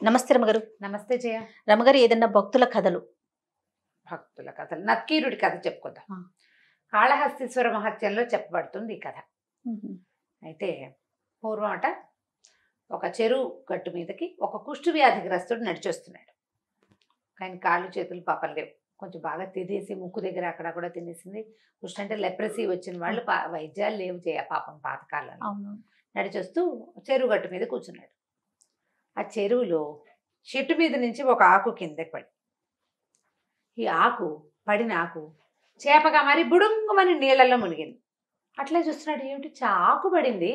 నమస్తే రమగారు. నమస్తే జయ. రమగారు, ఏదన్నా భక్తుల కథలు? భక్తుల కథలు, నక్కీరుడి కథ చెప్పుకుందాం. ఆ. కాళహస్తీశ్వర మహత్యంలో చెప్పబడుతుంది ఈ కథ. అయితే పూర్వమట ఒక చెరువు గట్టు మీదకి ఒక కుష్టు వ్యాధిగ్రస్తుడు నడిచొస్తున్నాడు. కానీ కాళ్ళు చేతులు పాపం లేవు, కొంచెం బాగా తినేసి ముక్కు దగ్గర అక్కడ కూడా తినేసింది. కుష్టు అంటే లెప్రసీ వచ్చిన వాళ్ళు వైద్యాలు లేవు చేయ పాపం పాతకాలంలో. నడిచొస్తూ చెరువు గట్టు మీద కూర్చున్నాడు. ఆ చెరువులో చెట్టు మీద నుంచి ఒక ఆకు కిందకి పడి, ఈ ఆకు పడిన ఆకు చేపగా మరి బుడుంగమని నీళ్ళల్లో మునిగింది. అట్లా చూస్తున్నాడు, ఏమిటి ఆకు పడింది,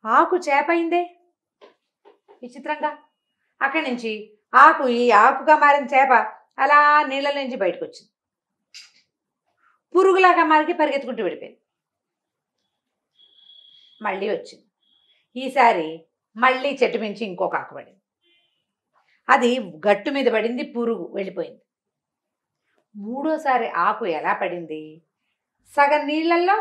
ఆకు చేప అయిందే విచిత్రంగా. అక్కడి నుంచి ఈ ఆకుగా మారిన చేప అలా నీళ్ళ నుంచి బయటకు వచ్చింది. పురుగులాగా మారికి పరిగెత్తుకుంటూ వెళ్ళిపోయింది. మళ్ళీ వచ్చింది. ఈసారి మళ్ళీ చెట్టు మించి ఇంకొక ఆకు పడింది. అది గట్టు మీద పడింది, పురుగు వెళ్ళిపోయింది. మూడోసారి ఆకు ఎలా పడింది? సగం నీళ్ళల్లో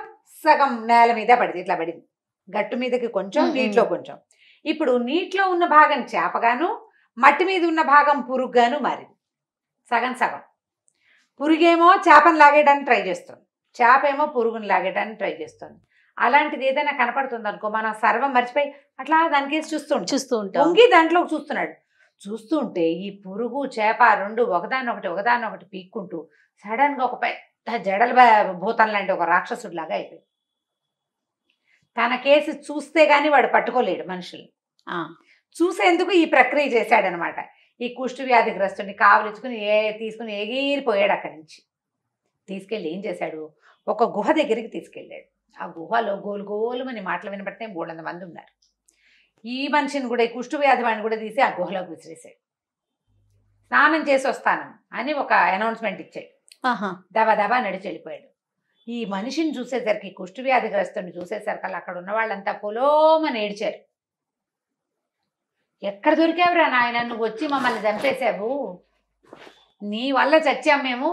సగం నేల మీద పడింది. ఇట్లా పడింది, గట్టు మీదకి కొంచెం, నీటిలో కొంచెం. ఇప్పుడు నీటిలో ఉన్న భాగం చేపగాను, మట్టి మీద ఉన్న భాగం పురుగుగాను మారింది. సగం సగం. పురుగేమో చేపను లాగేయడానికి ట్రై చేస్తుంది, చేప ఏమో పురుగును లాగేయడానికి ట్రై చేస్తుంది. అలాంటిది ఏదైనా కనపడుతుంది అనుకో, మనం సర్వం మర్చిపోయి అట్లా దానికేసి చూస్తూ ఉంటాం. వంగి దాంట్లో చూస్తున్నాడు. చూస్తూ ఉంటే ఈ పురుగు చేప రెండు ఒకదాన్నొకటి పీక్కుంటూ సడన్గా ఒక పెద్ద జడల భూతం లాంటి ఒక రాక్షసుడిలాగా అయిపోయింది. తన కేసు చూస్తే గాని వాడు పట్టుకోలేడు మనుషుల్ని. చూసేందుకు ఈ ప్రక్రియ చేశాడనమాట. ఈ కుష్టు వ్యాధిగ్రస్తుని కావలించుకుని తీసుకుని ఎగిరిపోయాడు. అక్కడి నుంచి తీసుకెళ్ళి ఏం చేశాడు, ఒక గుహ దగ్గరికి తీసుకెళ్ళాడు. ఆ గుహలో గోలుమని మాటలు వినబడితే 300 మంది ఉన్నారు. ఈ మనిషిని కూడా, ఈ కుష్టు వ్యాధి వాడిని కూడా తీసి ఆ గుహలోకి విసిరేసాడు. స్నానం చేసి వస్తాను అని ఒక అనౌన్స్మెంట్ ఇచ్చాడు. దబా నడిచి వెళ్ళిపోయాడు. ఈ మనిషిని చూసేసరికి, కుష్టు వ్యాధిగ్రస్తుని చూసేసరికి అక్కడ ఉన్న వాళ్ళంతా పొలోమని ఏడ్చారు. ఎక్కడ దొరికావురా నాయన, నువ్వు వచ్చి మమ్మల్ని చంపేశావు, నీ వల్ల చచ్చాం మేము,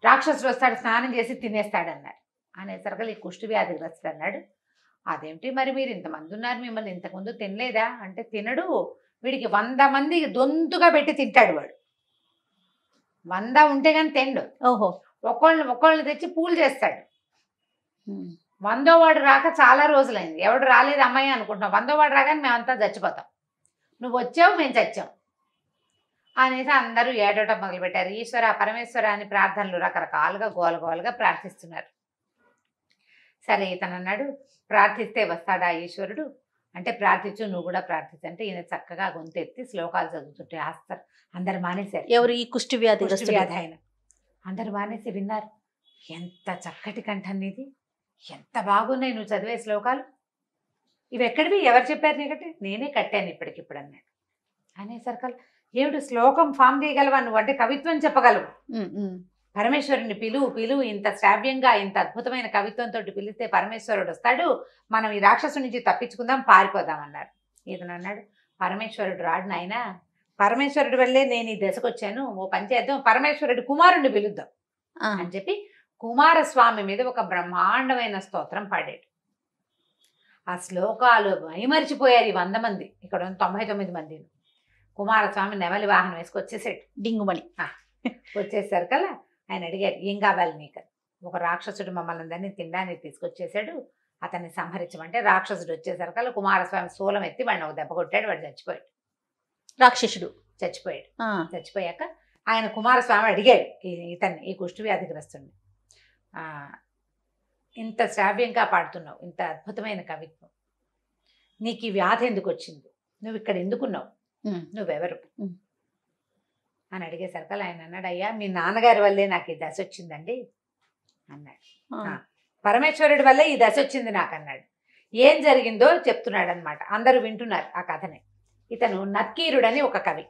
రాక్షసుడు వస్తాడు స్నానం చేసి తినేస్తాడన్నారు. అనేసరికి ఈ కుష్టు వ్యాధిగ్రస్తుడు అన్నాడు, అదేమిటి మరి మీరు ఇంతమంది ఉన్నారు, మిమ్మల్ని ఇంతకుముందు తినలేదా అంటే, తినడు, వీడికి 100 మంది దొంతుగా పెట్టి తింటాడు వాడు. 100 ఉంటే కానీ తిండు. ఓహో, ఒకళ్ళని తెచ్చి పూలు చేస్తాడు. 100వ వాడు రాక చాలా రోజులైంది, ఎవడు రాలేదు అమ్మాయి అనుకుంటున్నాం. 100వ వాడు రాగానే మేమంతా చచ్చిపోతాం, నువ్వు వచ్చావు మేము చచ్చాం అనేసి అందరూ ఏడవటం మొదలుపెట్టారు. ఈశ్వర పరమేశ్వర అని ప్రార్థనలు రకరకాలుగా గోలగోలుగా ప్రార్థిస్తున్నారు. సరే ఇతను అన్నాడు, ప్రార్థిస్తే వస్తాడా ఈశ్వరుడు అంటే, ప్రార్థించు, నువ్వు కూడా ప్రార్థించు అంటే ఈయన చక్కగా గొంతెత్తి శ్లోకాలు చదువుతుంటే అందరు మానేశారు. ఎవరు? ఈ కుష్టు వ్యాధి ఆయన. అందరు మానేసి విన్నారు. ఎంత చక్కటి కంఠం నీది, ఎంత బాగున్నాయి నువ్వు చదివే శ్లోకాలు, ఇవి ఎక్కడివి, ఎవరు చెప్పారు నీకంటే? నేనే కట్టాను ఇప్పటికిప్పుడు అన్నాడు. అనేసరికి ఏమిటి శ్లోకం ఫామ్ చేయగలవా నువ్వు అంటే, కవిత్వం చెప్పగలవు, పరమేశ్వరుని పిలువు, ఇంత శ్రావ్యంగా ఇంత అద్భుతమైన కవిత్వంతో పిలిస్తే పరమేశ్వరుడు వస్తాడు, మనం ఈ రాక్షసు నుంచి తప్పించుకుందాం, పారిపోదాం అన్నారు. ఇతను అన్నాడు, పరమేశ్వరుడు రాడు నాయనా, పరమేశ్వరుడి వల్లే నేను ఈ దశకు వచ్చాను, ఓ పని చేద్దాం, పరమేశ్వరుడి కుమారుణ్ణి పిలుద్దాం అని చెప్పి కుమారస్వామి మీద ఒక బ్రహ్మాండమైన స్తోత్రం పాడాడు. ఆ శ్లోకాలు మైమరిచిపోయారు ఈ 100 మంది, ఇక్కడ 99 మంది. కుమారస్వామి నెమలి వాహనం వేసుకొచ్చేసాడు, డింగుమణి. వచ్చేసరికల్లా ఆయన అడిగాడు, ఏం కావాలి నీకు? ఒక రాక్షసుడు మమ్మల్ని అందరినీ తినడానికి తీసుకొచ్చేసాడు, అతన్ని సంహరించమంటే, రాక్షసుడు వచ్చేసరికల్లా కుమారస్వామి శూలం ఎత్తి వాడిని ఒక దెబ్బ కొట్టాడు, వాడు చచ్చిపోయాడు. రాక్షసుడు చచ్చిపోయాడు. చచ్చిపోయాక ఆయన కుమారస్వామి అడిగాడు ఇతన్ని, ఈ కుష్టు వ్యాధిగ్రస్తుడిని, ఇంత శ్రావ్యంగా పాడుతున్నావు, ఇంత అద్భుతమైన కవిత్వం, నీకు ఈ వ్యాధి ఎందుకు వచ్చింది, నువ్వు ఇక్కడ ఎందుకున్నావు, నువ్వెవరు అని అడిగేసరికి ఆయన అన్నాడు, అయ్యా మీ నాన్నగారి వల్లే నాకు ఈ దశ వచ్చిందండి అన్నాడు. పరమేశ్వరుడి వల్లే ఈ దశ వచ్చింది నాకు అన్నాడు. ఏం జరిగిందో చెప్తున్నాడు అనమాట. అందరూ వింటున్నారు ఆ కథని. ఇతను నక్కీరుడని ఒక కవి,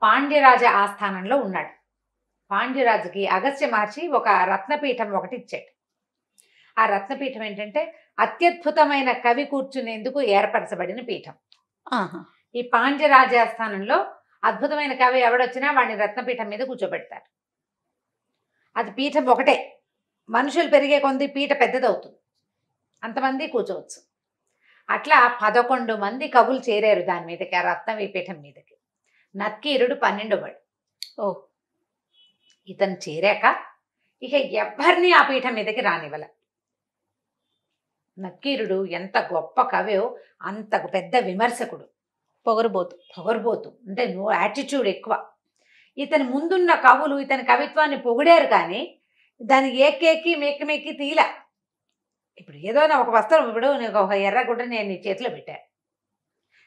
పాండ్యరాజ ఆస్థానంలో ఉన్నాడు. పాండ్యరాజుకి అగస్త్య మహర్షి ఒక రత్నపీఠం ఒకటి ఇచ్చాడు. ఆ రత్నపీఠం ఏంటంటే అత్యద్భుతమైన కవి కూర్చునేందుకు ఏర్పరచబడిన పీఠం. ఈ పాండ్యరాజాస్థానంలో అద్భుతమైన కవి ఎవడొచ్చినా వాడిని రత్నపీఠం మీద కూర్చోబెడతారు. అది పీఠం ఒకటే, మనుషులు పెరిగే కొంది పీఠ పెద్దదవుతుంది, అంతమంది కూర్చోవచ్చు. అట్లా 11 మంది కవులు చేరారు దాని మీదకి, ఆ రత్నవీపీఠం మీదకి. నత్కీరుడు 12వ వాడు. ఓ ఇతను చేరాక ఇక ఎవ్వరిని ఆ పీఠం మీదకి రానివ్వల. నత్కీరుడు ఎంత గొప్ప కవో అంత పెద్ద విమర్శకుడు, పొగరుబోతు, అంటే యాటిట్యూడ్ ఎక్కువ. ఇతని ముందున్న కవులు ఇతని కవిత్వాన్ని పొగిడారు, కానీ దాన్ని ఏకేకి మెక్కి తీల. ఇప్పుడు ఏదో ఒక వస్త్రం, ఇప్పుడు నీకు ఒక ఎర్రగుడ్డ నేను నీ చేతిలో పెట్టాను,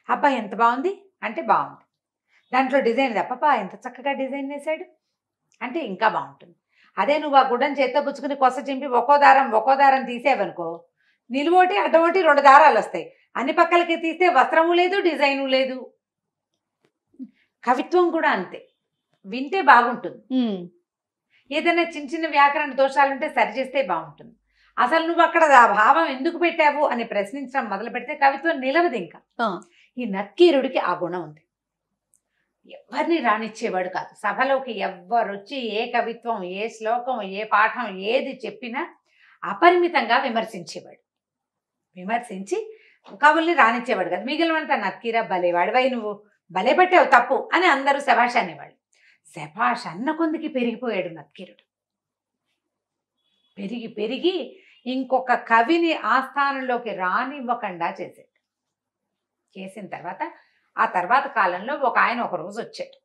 అబ్బా ఎంత బాగుంది అంటే బాగుంది, దాంట్లో డిజైన్ తప్ప ఎంత చక్కగా డిజైన్ వేసాడు అంటే ఇంకా బాగుంటుంది. అదే నువ్వు ఆ గుడ్డను చేత్తో పుచ్చుకుని కొస చింపి ఒక్కో దారం తీసేవనుకో, నిలువోటి అడ్డమోటి 2 దారాలు వస్తాయి. అన్ని పక్కలకి తీస్తే వస్త్రము లేదు, డిజైను లేదు. కవిత్వం కూడా అంతే, వింటే బాగుంటుంది. ఏదైనా చిన్న చిన్న వ్యాకరణ దోషాలుంటే సరిచేస్తే బాగుంటుంది. అసలు నువ్వు అక్కడ ఆ భావం ఎందుకు పెట్టావు అని ప్రశ్నించడం మొదలు పెడితే కవిత్వం నిలవదు ఇంకా. ఈ నత్కీరుడికి ఆ గుణం ఉంది. ఎవరిని రానిచ్చేవాడు కాదు. సభలోకి ఎవ్వరొచ్చి ఏ కవిత్వం, ఏ శ్లోకం, ఏ పాఠం ఏది చెప్పినా అపరిమితంగా విమర్శించేవాడు. విమర్శించి కవుల్ని రానిచ్చేవాడు కాదు. మిగిలినంతా నత్కీరా భలేవాడివై, నువ్వు భలే పట్టావు తప్పు అని అందరూ శభాష్ అనేవాళ్ళు. శభాష్ అన్న కొందికి పెరిగిపోయాడు నత్కీరుడు. పెరిగి ఇంకొక కవిని ఆస్థానంలోకి రానివ్వకుండా చేసిన తర్వాత ఆ తర్వాత కాలంలో ఆయన ఒక రోజు వచ్చాడు.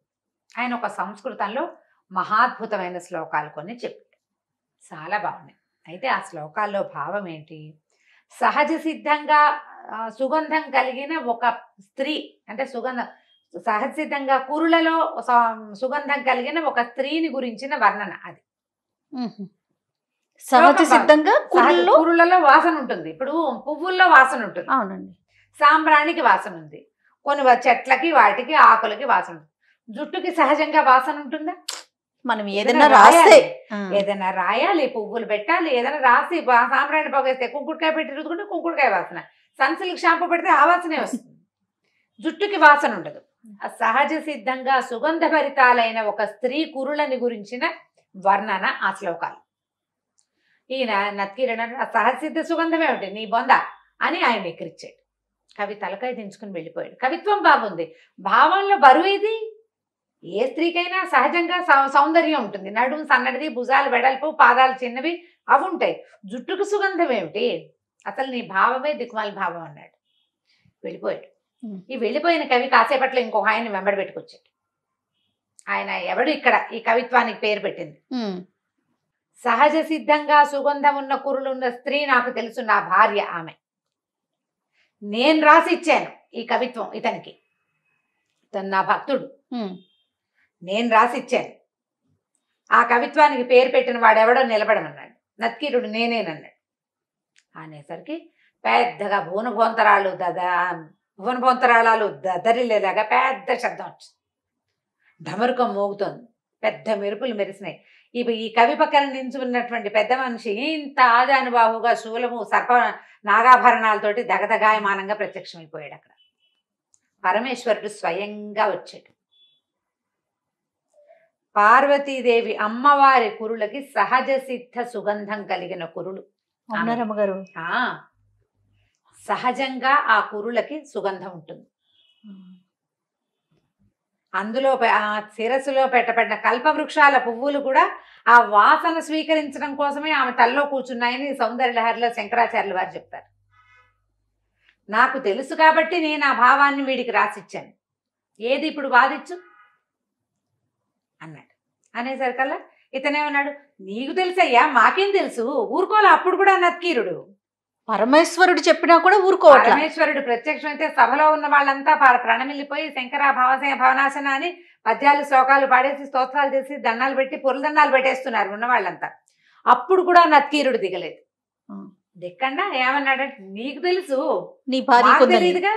ఆయన ఒక సంస్కృతంలో మహాద్భుతమైన శ్లోకాలు కొన్ని చెప్పాడు, చాలా బాగున్నాయి. అయితే ఆ శ్లోకాల్లో భావం ఏంటి? సహజ సిద్ధంగా సుగంధం కలిగిన ఒక స్త్రీ, అంటే సహజ సిద్ధంగా కురులలో సుగంధం కలిగిన ఒక స్త్రీని గురించిన వర్ణన. అది సహజ సిద్ధంగా కురులలో వాసన ఉంటుంది. ఇప్పుడు పువ్వుల్లో వాసన ఉంటుంది, అవునండి. సాంబ్రాణికి వాసన ఉంది, కొన్ని చెట్లకి వాటికి ఆకులకి వాసన ఉంటుంది. జుట్టుకి సహజంగా వాసన ఉంటుందా? మనం ఏదైనా రాస్తే, ఏదైనా రాయాలి, పువ్వులు పెట్టాలి, ఏదైనా రాసి సాంబ్రాణి పొగేస్తే కుంకుడుకాయ పెట్టి రుద్దుకుంటే కుంకుడుకాయ వాసన, సన్సిల్క్ షాంపూ పెడితే ఆ వాసనే వస్తుంది. జుట్టుకి వాసన ఉండదు. సహజ సిద్ధంగా సుగంధభరితాలైన ఒక స్త్రీ కురులని గురించిన వర్ణన ఆ శ్లోకాలు. ఈయన నత్కీరుడు సహజసిద్ధ సుగంధమే ఉంటుంది నీ బొంద అని ఆయన ఎక్కిరిచ్చాడు. కవి తలకాయ దించుకుని వెళ్ళిపోయాడు. కవిత్వం బాగుంది, భావంలో బరువు ఇది. ఏ స్త్రీకైనా సహజంగా సౌందర్యం ఉంటుంది, నడుము సన్నడిది, భుజాలు వెడల్పు, పాదాలు చిన్నవి, అవి ఉంటాయి. జుట్టుకు సుగంధం ఏమిటి? అసలు నీ భావమే దిక్కుమాల భావం అన్నాడు. వెళ్ళిపోయాడు. ఈ వెళ్ళిపోయిన కవి కాసేపట్లో ఇంకొక ఆయన వెంబడి పెట్టుకొచ్చాడు. ఆయన ఎవడు ఇక్కడ ఈ కవిత్వానికి పేరు పెట్టింది? సహజ సిద్ధంగా సుగంధం ఉన్న కురులున్న స్త్రీ నాకు తెలుసు, నా భార్య ఆమె. నేను రాసి ఇచ్చాను ఈ కవిత్వం ఇతనికి, తను నా భక్తుడు, నేను రాసి ఇచ్చాను. ఆ కవిత్వానికి పేరు పెట్టిన వాడెవడో నిలబడమన్నాడు. నత్కీరుడు నేనేనన్నాడు. అనేసరికి పెద్దగా భువనభోంతరాళాలు దదరిల్లేలాగా పెద్ద శబ్దం వచ్చింది. ఢమరుకం మోగుతోంది, పెద్ద మెరుపులు మెరిసినాయి. ఈ కవి పక్కన నించున్నటువంటి పెద్ద మనిషి ఇంత ఆజానుబాహుగా శూలము సర్ప నాగాభరణాలతోటి దగదగాయమానంగా ప్రత్యక్షమైపోయాడు. అక్కడ పరమేశ్వరుడు స్వయంగా వచ్చాడు. పార్వతీదేవి అమ్మవారి కురులకి సహజ సిద్ధ సుగంధం కలిగిన కురులు అన్నారమ్మగారు. సహజంగా ఆ కురులకి సుగంధం ఉంటుంది. అందులో ఆ శిరస్సులో పెట్టబడిన కల్పవృక్షాల పువ్వులు కూడా ఆ వాసన స్వీకరించడం కోసమే ఆమె తల్లో కూర్చున్నాయని సౌందర్యలహరిలో శంకరాచార్యులు వారు చెప్తారు. నాకు తెలుసు కాబట్టి నేను ఆ భావాన్ని వీడికి రాసిచ్చాను, ఏది ఇప్పుడు వాదించు అన్నాడు. అనేసరికల్లా ఇతనేమన్నాడు, నీకు తెలుసయ్యా, మాకేం తెలుసు, ఊరుకోలే. అప్పుడు కూడా నత్కీరుడు పరమేశ్వరుడు చెప్పినా కూడా ఊరుకోవట్లేదు. పరమేశ్వరుడు ప్రత్యక్షమైతే సభలో ఉన్న వాళ్ళంతా ప్రణమిల్లిపోయి శంకర భవనాశన అని పద్యాలు శ్లోకాలు పాడేసి స్తోత్రాలు చేసి దండాలు పెట్టి పొరుదండాలు పెట్టేస్తున్నారు ఉన్న వాళ్ళంతా. అప్పుడు కూడా నత్కీరుడు దిగలేదు. దిక్కండా ఏమన్నాడంటే, నీకు తెలుసు, నీ భార్య తెలియదుగా,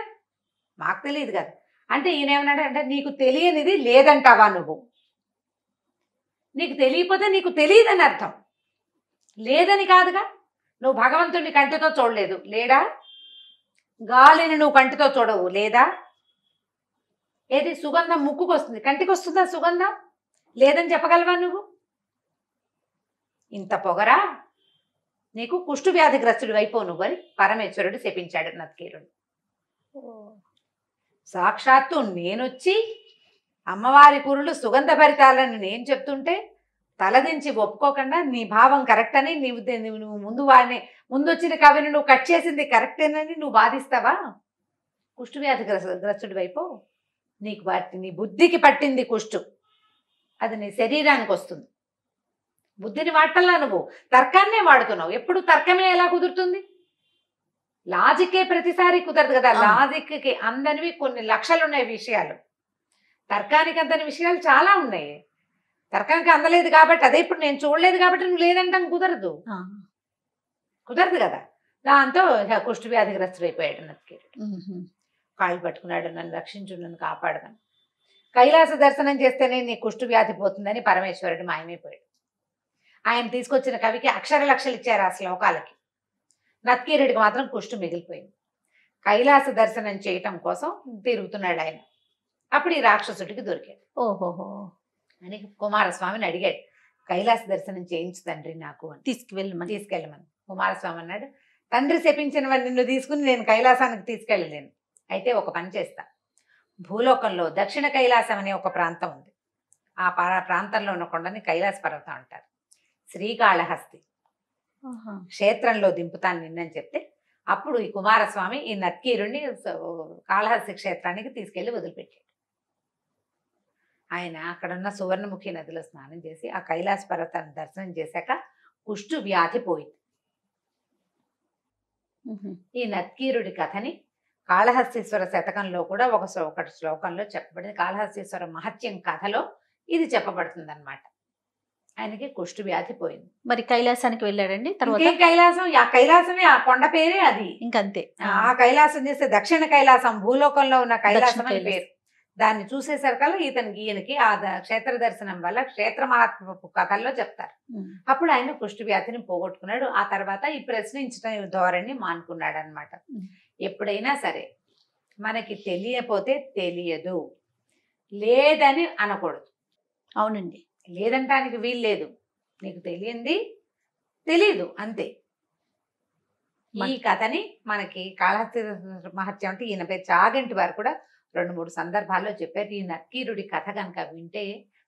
మాకు తెలియదు కదా అంటే ఈయన ఏమన్నాడు అంటే, నీకు తెలియనిది లేదంటావా నువ్వు? నీకు తెలియకపోతే నీకు తెలియదని అర్థం, లేదని కాదుగా. నువ్వు భగవంతుడిని కంటితో చూడలేదు, లేడా? గాలిని నువ్వు కంటితో చూడవు, లేదా? ఏది సుగంధం ముక్కుకు వస్తుంది, కంటికి వస్తుందా సుగంధం? లేదని చెప్పగలవా నువ్వు? ఇంత పొగరా, నీకు కుష్టు వ్యాధిగ్రస్తుడు అయిపో నువ్వు అని పరమేశ్వరుడు శపించాడు నత్కీరుడు. సాక్షాత్తు నేనొచ్చి అమ్మవారి కూరలు సుగంధ భరితాలని నేను చెప్తుంటే తలదించి ఒప్పుకోకుండా నీ భావం కరెక్ట్ అని నువ్వు ముందు వచ్చిన కవిని నువ్వు కట్ చేసింది కరెక్టేనని నువ్వు బాధిస్తావా? కుష్టు వ్యాధి గ్రస్తుడి వైపు నీ బుద్ధికి పట్టింది కుష్టు, అది నీ శరీరానికి వస్తుంది. బుద్ధిని వాడటంలా నువ్వు తర్కాన్నే వాడుతున్నావు. ఎప్పుడు తర్కమే ఎలా కుదురుతుంది? లాజికే ప్రతిసారి కుదరదు కదా. లాజిక్కి అందనివి కొన్ని లక్షలు ఉన్నాయి విషయాలు, తర్కానికి అందని విషయాలు చాలా ఉన్నాయి. తర్కానికి అందలేదు కాబట్టి అదే ఇప్పుడు నేను చూడలేదు కాబట్టి నువ్వు లేదంటాం కుదరదు కదా. దాంతో కుష్టు వ్యాధిగ్రస్తుడు అయిపోయాడు నత్కీరుడు. కాళ్ళు పట్టుకున్నాడు, నన్ను రక్షించు, నన్ను కాపాడదని. కైలాస దర్శనం చేస్తేనే నీ కుష్టు వ్యాధి పోతుందని పరమేశ్వరుడు మాయమైపోయాడు. ఆయన తీసుకొచ్చిన కవికి అక్షర లక్షలు ఇచ్చారు ఆ శ్లోకాలకి. నత్కీరుడికి మాత్రం కుష్టు మిగిలిపోయింది. కైలాస దర్శనం చేయటం కోసం తిరుగుతున్నాడు ఆయన. అప్పుడు ఈ రాక్షసుడికి దొరికాడు. ఓహోహో అని కుమారస్వామిని అడిగాడు, కైలాస దర్శనం చేయించు తండ్రి నాకు అని. తీసుకెళ్ళమని కుమారస్వామి అన్నాడు, తండ్రి శపించినవని నిన్ను తీసుకుని నేను కైలాసానికి తీసుకెళ్ళలేను. అయితే ఒక పని చేస్తా, భూలోకంలో దక్షిణ కైలాసం అనే ఒక ప్రాంతం ఉంది. ఆ ప్రాంతంలో ఉన్న కొండని కైలాస పర్వతం అంటారు. శ్రీకాళహస్తి క్షేత్రంలో దింపుతాను నిన్నని చెప్తే అప్పుడు ఈ కుమారస్వామి ఈ నత్కీరుణ్ణి కాళహస్తి క్షేత్రానికి తీసుకెళ్లి వదిలిపెట్టాడు. ఆయన అక్కడున్న సువర్ణముఖి నదిలో స్నానం చేసి ఆ కైలాస పర్వతాన్ని దర్శనం చేశాక కుష్టు వ్యాధి పోయింది. ఈ నత్కీరుడి కథని కాళహస్తీశ్వర శతకంలో కూడా ఒకటి శ్లోకంలో చెప్పబడింది. కాళహస్తీశ్వర మహత్యం కథలో ఇది చెప్పబడుతుంది అనమాట. ఆయనకి కుష్టు వ్యాధి పోయింది. మరి కైలాసానికి వెళ్ళాడండి తర్వాత? కైలాసం, ఆ కైలాసమే, ఆ కొండ పేరే అది. ఇంకంతే. ఆ కైలాసం చేస్తే దక్షిణ కైలాసం, భూలోకంలో ఉన్న కైలాసం అని పేరు. దాన్ని చూసేసరికల్లా ఈయనకి ఆ క్షేత్ర దర్శనం వల్ల క్షేత్ర మహాత్మ కథల్లో చెప్తారు. అప్పుడు ఆయన కుష్టు వ్యాధిని పోగొట్టుకున్నాడు. ఆ తర్వాత ఈ ప్రశ్నించడం ధోరణి మానుకున్నాడు అనమాట. ఎప్పుడైనా సరే మనకి తెలియకపోతే తెలియదు, లేదని అనకూడదు. అవునండి, లేదంటానికి వీలు లేదు. నీకు తెలియంది తెలీదు అంతే. ఈ కథని మనకి కాళహస్తి మహత్యం అంటే ఈయన పేరు చాగంటి వారు కూడా 2-3 సందర్భాల్లో చెప్పారు. ఈ నత్కీరుడి కథ కనుక వింటే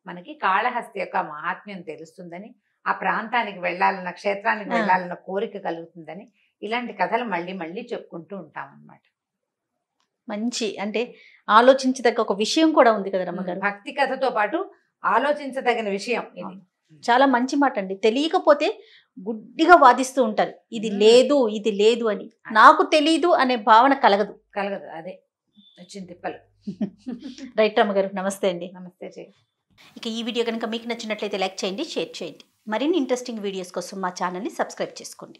మనకి కాళహస్తి యొక్క మహాత్మ్యం తెలుస్తుందని, ఆ ప్రాంతానికి వెళ్ళాలన్న, క్షేత్రానికి వెళ్ళాలన్న కోరిక కలుగుతుందని ఇలాంటి కథలు మళ్ళీ మళ్ళీ చెప్పుకుంటూ ఉంటాం అన్నమాట. మంచి అంటే ఆలోచించదగ్గ ఒక విషయం కూడా ఉంది కదా రమ్మగారు. భక్తి కథతో పాటు ఆలోచించదగిన విషయం ఇది. చాలా మంచి మాట అండి. తెలియకపోతే గుడ్డిగా వాదిస్తూ ఉంటారు, ఇది లేదు ఇది లేదు అని. నాకు తెలీదు అనే భావన కలగదు. అదే వచ్చింది తిప్పలు. రైట్ రమ్మగారు, నమస్తే అండి. నమస్తే. ఇక ఈ వీడియో కనుక మీకు నచ్చినట్లయితే లైక్ చేయండి, షేర్ చేయండి. మరిన్ని ఇంట్రెస్టింగ్ వీడియోస్ కోసం మా ఛానల్ని సబ్స్క్రైబ్ చేసుకోండి.